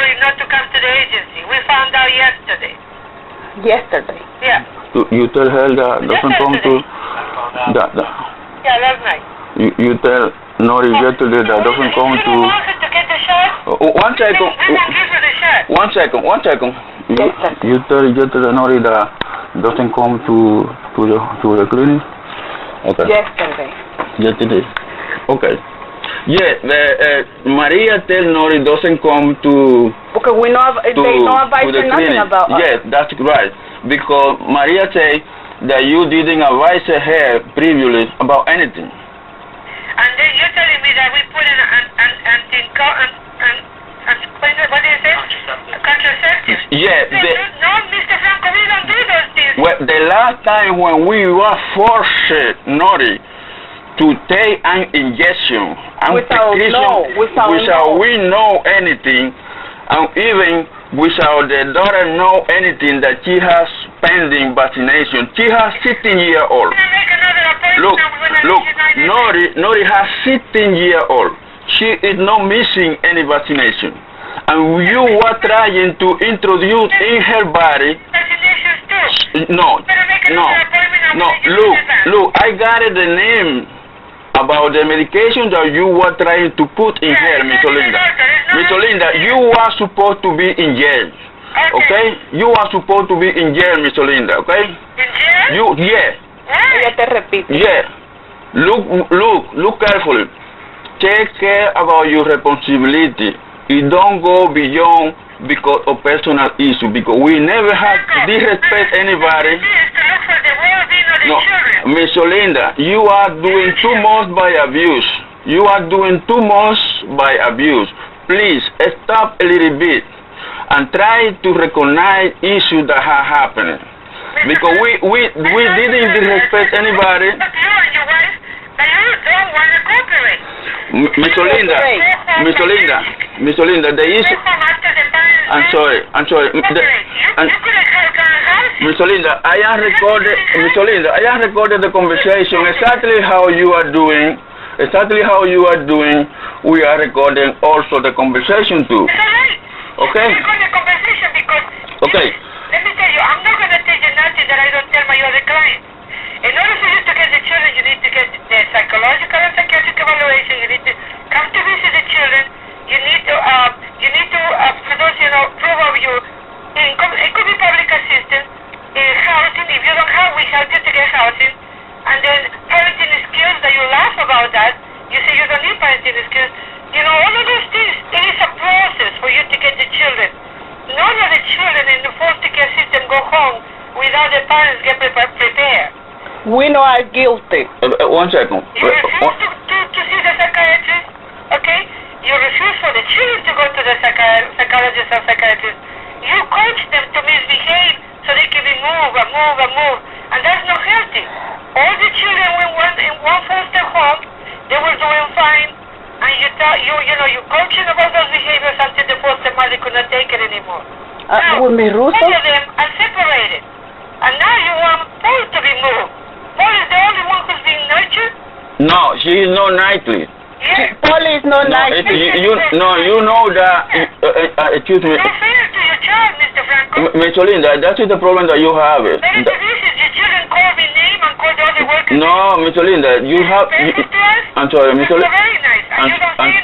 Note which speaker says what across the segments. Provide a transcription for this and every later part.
Speaker 1: Nori not to come to the agency. We found out yesterday.
Speaker 2: Yesterday?
Speaker 1: Yeah.
Speaker 3: You tell her that doesn't come to that.
Speaker 1: Yeah, last night.
Speaker 3: You tell Nori yesterday that doesn't come to.
Speaker 1: To get the shot?
Speaker 3: One second.
Speaker 1: We will give her the shot.
Speaker 3: One second. You tell yesterday Nori that doesn't come to the clinic. Okay. Yesterday. Okay. Yeah, Maria tell Nori doesn't come to.
Speaker 2: Because they know about nothing about us.
Speaker 3: Yes, that's right. Because Maria say that you didn't advise her previously about anything.
Speaker 1: And then you're telling me that we put in what do you say? Contraceptive.
Speaker 3: Yeah.
Speaker 1: No, Mr. Franco, we don't do those things.
Speaker 3: Well, the last time when we were forced Nori to take an injection and
Speaker 2: without
Speaker 3: we know anything, and even without the daughter know anything that she has pending vaccination. She has 16-year-old. Look, Nori has 16-year-old. She is not missing any vaccination. And you were trying to introduce in her body. No. Look, I got the name about the medication that you were trying to put in her, Miss Olinda. Miss Olinda, you are supposed to be in jail. Okay? You are supposed to be in jail, Miss Olinda, okay?
Speaker 1: In jail?
Speaker 3: Yeah. Look carefully. Take care about your responsibility. You don't go beyond because of personal issue, because we never have to disrespect anybody. No, Miss Olinda, you are doing too much by abuse. You are doing too much by abuse. Please stop a little bit and try to recognize issues that have happened. Because we didn't disrespect anybody. Miss Olinda, the issue. I'm sorry. Miss Olinda, I have recorded the conversation exactly how you are doing. We are recording also the conversation too. Okay? Okay.
Speaker 1: Let me tell you, I'm not going to tell you nothing that I don't tell my other clients. In order for you to get the children, you need to get the psychological and psychiatric evaluation. You need to come to visit the children. You need to for those, prove of your income. It could be public assistance, housing. If you don't have, we help you to get housing. And then parenting skills, that you laugh about that. You say you don't need parenting skills. All of those things, it is a process for you to get the children. None of the children in the foster care system go home without the parents get prepared.
Speaker 2: We know are guilty.
Speaker 3: 1 second.
Speaker 1: You refuse to see the psychiatrist, okay? You refuse for the children to go to the psychologist or psychiatrist. You coach them to misbehave so they can be move. And that's not healthy. All the children in one foster home, they were doing fine. And you coaching about those behaviors until the foster mother could not take it anymore. Now, all of them are separated. And now you want Paul to be moved. Paul is the only one who's being nurtured?
Speaker 3: No, she is not nightly.
Speaker 1: Yes.
Speaker 2: Paul is not nightly.
Speaker 3: You know that, excuse me.
Speaker 1: It's not fair to your child, Mr. Franco.
Speaker 3: Miss Olinda, that is the problem that you have.
Speaker 1: Very delicious. Your children call me name and call the other workers.
Speaker 3: No, Miss Olinda, you have. I'm sorry, Miss Olinda.
Speaker 1: Very nice.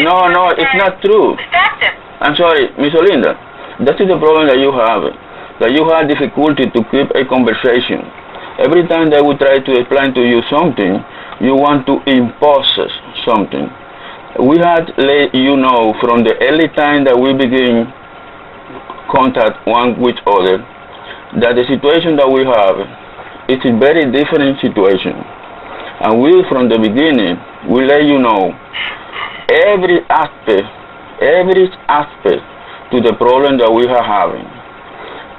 Speaker 3: No, it's not true.
Speaker 1: Stop them.
Speaker 3: I'm sorry, Miss Olinda. That is the problem that you have. That you have difficulty to keep a conversation. Every time that we try to explain to you something, you want to impose something. We had let you know from the early time that we begin contact one with other that the situation that we have is a very different situation. And we, from the beginning, we let you know every aspect to the problem that we are having.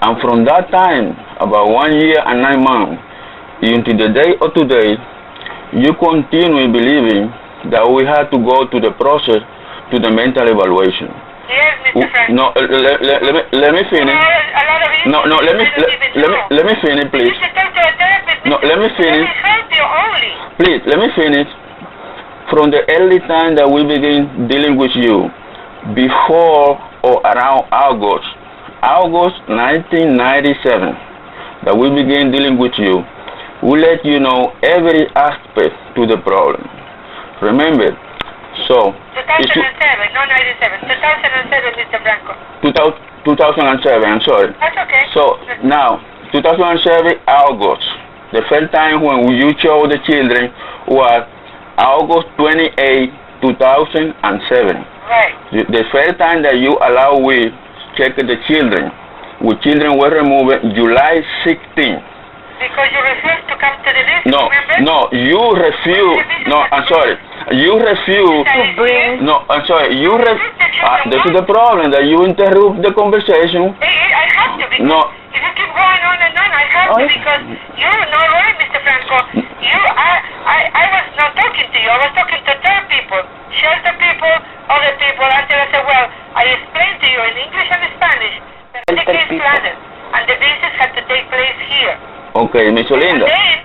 Speaker 3: And from that time, about 1 year and 9 months, into the day of today, you continue believing that we have to go to the process, to the mental evaluation.
Speaker 1: Yes, Mr. Frank.
Speaker 3: No, let me finish. No, let me finish, please. No, let me finish. Please, let me finish. From the early time that we begin dealing with you, before or around August 1997, that we begin dealing with you, we let you know every aspect to the problem. Remember, so
Speaker 1: 2007, not 97. 2007, Mr. Franco.
Speaker 3: 2007, I'm sorry.
Speaker 1: That's okay.
Speaker 3: So now, 2007, August. The first time when you show the children was August 28, 2007.
Speaker 1: Right.
Speaker 3: The first time that you allow we check the children, children were removed July 16.
Speaker 1: Because you refused to come to the list,
Speaker 3: No,
Speaker 1: remember?
Speaker 3: no, you refuse. No, I'm sorry. You refuse
Speaker 2: To bring.
Speaker 3: No, I'm sorry. This is the problem, that you interrupt the conversation.
Speaker 1: I have to, because
Speaker 3: No.
Speaker 1: if you keep going on and on, I have to, because you're not right, Mr. Franco. I was not talking to you. I was talking to third people, shelter people, other people, until I said, well, I explained to you in English and Spanish that the case planet and the business had to take place here.
Speaker 3: Okay, Miss Olinda.
Speaker 1: And then,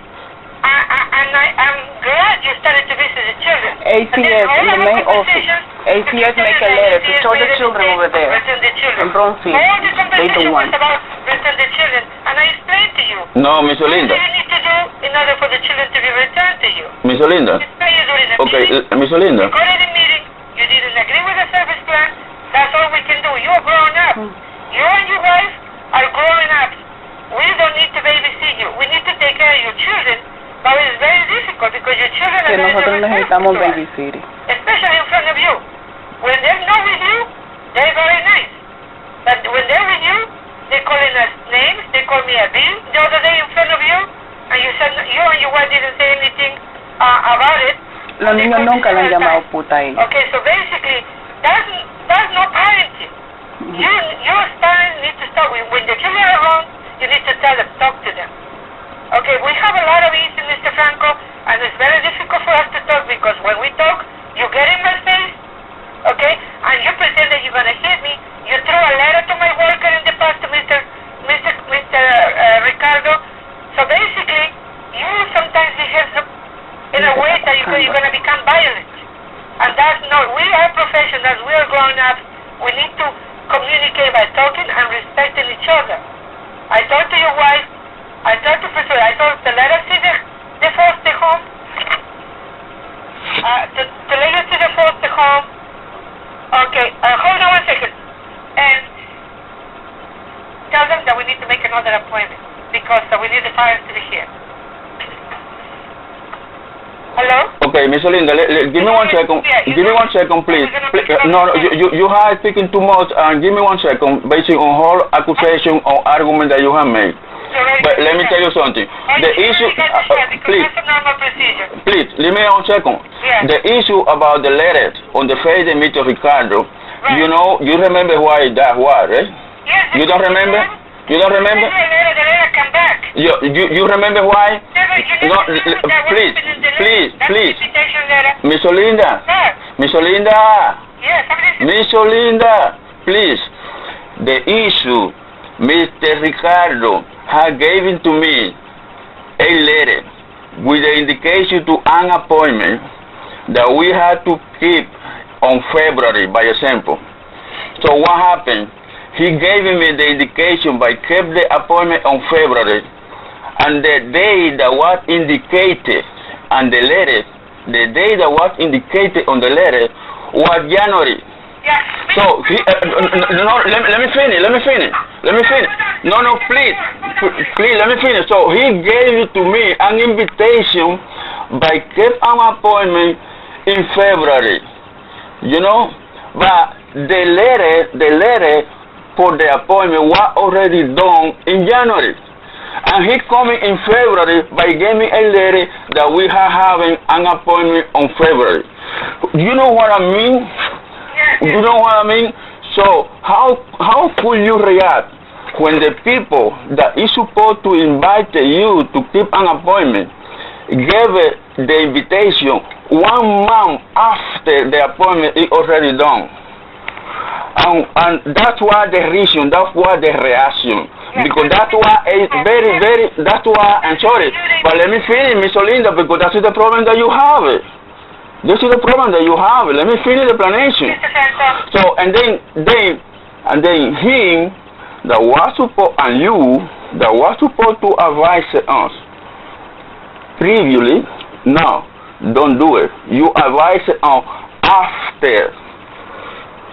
Speaker 1: I'm glad you started to visit the children.
Speaker 2: ACS in the main office. ACS make a letter to show the children over there in Bronfield.
Speaker 1: All the
Speaker 2: They
Speaker 1: conversation
Speaker 2: don't
Speaker 1: was
Speaker 2: want.
Speaker 1: about return the children, and I explained to you.
Speaker 3: No, Miss
Speaker 1: What do
Speaker 3: Olinda.
Speaker 1: you need to do in order for the children to be returned to you?
Speaker 3: Miss Olinda.
Speaker 1: Explain you during the
Speaker 3: Okay,
Speaker 1: meeting.
Speaker 3: Miss Olinda.
Speaker 1: Go to the meeting. You didn't agree with the service plan. That's all we can do. You're grown up. You and your wife are grown up. We don't need to babysit you. We need to take care of your children. But it's very difficult because your children are
Speaker 2: Que
Speaker 1: very
Speaker 2: nosotros necesitamos babysitting.
Speaker 1: especially in front of you. When they're not with you, they're very nice. But when they're with you, they're calling us names. They call me a bean the other day in front of you, and you said you and your wife didn't say anything about it.
Speaker 2: Los niños nunca le han llamado puta a ella.
Speaker 1: Okay, so basically, that's not parenting. Your parents need to start with, when the children are home, you need to tell them, talk to them. Okay, we have a lot of issues, Mr. Franco, and it's very difficult for us to talk because when we talk, you get in my face, okay, and you pretend that you're going to hit me. You throw a letter to my worker in the past to Mr. Ricardo. So basically, you sometimes behave in a way that you're going to become violent. And that's not, we are professionals, we are grown up. We need to communicate by talking and respecting each other. I talked to your wife, I tried to persuade, I told to let us see the foster home, to let you see the foster home. Okay, hold on 1 second. And tell them that we need to make another appointment because we need the parents to be here. Hello?
Speaker 3: Okay, Miss Olinda, give me 1 second. Give me 1 second, please. No, you are speaking too much. Give me 1 second, based on whole accusation or argument that you have made. But let me tell you something. The issue, please, leave me 1 second. The issue about the letter on the face of Mr. Ricardo, you know, you remember why that was, right?
Speaker 1: Yes.
Speaker 3: You don't remember? You don't remember?
Speaker 1: The letter come back.
Speaker 3: You remember why? No, please. Miss Olinda. Miss Olinda.
Speaker 1: Yes,
Speaker 3: Miss Olinda, please. The issue, Mr. Ricardo had given to me a letter with the indication to an appointment that we had to keep on February, by example. So what happened? He gave me the indication by kept the appointment on February, and the day that was indicated on the letter, the day that was indicated on the letter was January.
Speaker 1: yes.
Speaker 3: So he, no, let me finish. No, please, let me finish. So he gave to me an invitation by kept an appointment in February, you know, but the letter for the appointment was already done in January. And he coming in February by giving me a letter that we are having an appointment on February. You know what I mean? You know what I mean? So how could you react when the people that is supposed to invite you to keep an appointment gave the invitation 1 month after the appointment is already done? And that's why the reason, that's why the reaction. Because that's why it's very, that's why, I'm sorry, but let me finish, Miss Olinda, because that's the problem that you have. This is the problem that you have. Let me finish the explanation. So, and then And then him that was supposed, and you that was supposed to advise us previously, no, don't do it. You advise us after.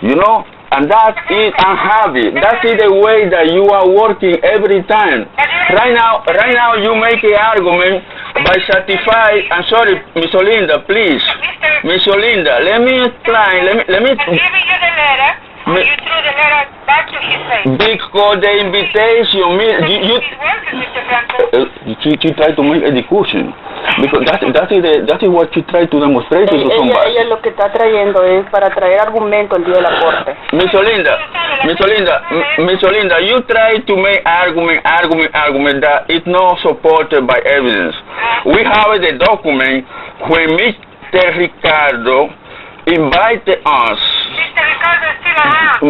Speaker 3: You know? And that is unhappy. That is the way that you are working every time. Right now you make an argument by certifying. I'm sorry, Miss Olinda, please. Miss Olinda, let me explain. Let me.
Speaker 1: I'm giving you the letter. You threw the letter back to his face.
Speaker 3: Because the invitation, she tried to make a discussion. Because that is what you try to demonstrate to somebody.
Speaker 2: Ella lo que está trayendo es para traer argumento el día de la corte.
Speaker 3: Miss Olinda, you try to make argument that is not supported by evidence. We have the document when Mr. Ricardo invited us.
Speaker 1: Mr. Ricardo is still around.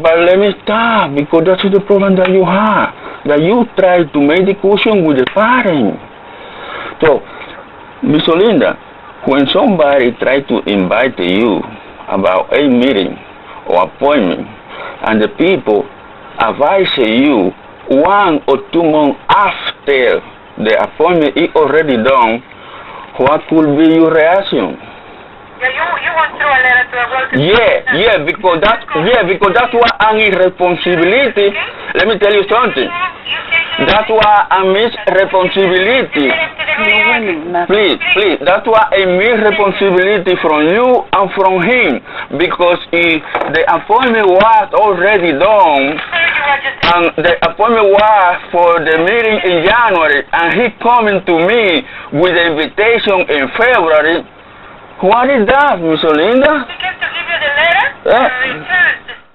Speaker 3: But let me stop, because that's the problem that you have. That you try to make discussion with the parent. So, Miss Olinda, when somebody try to invite you about a meeting or appointment, and the people advise you 1 or 2 months after the appointment is already done, what could be your reaction?
Speaker 1: Yeah, you went through a letter to a worker.
Speaker 3: Because that's what an irresponsibility. Let me tell you something. That's why a misresponsibility. Please, that's why a misresponsibility from you and from him. Because if the appointment was already done, and the appointment was for the meeting in January, and he coming to me with the invitation in February, what is that, Miss Olinda?
Speaker 1: He came to give you the letter?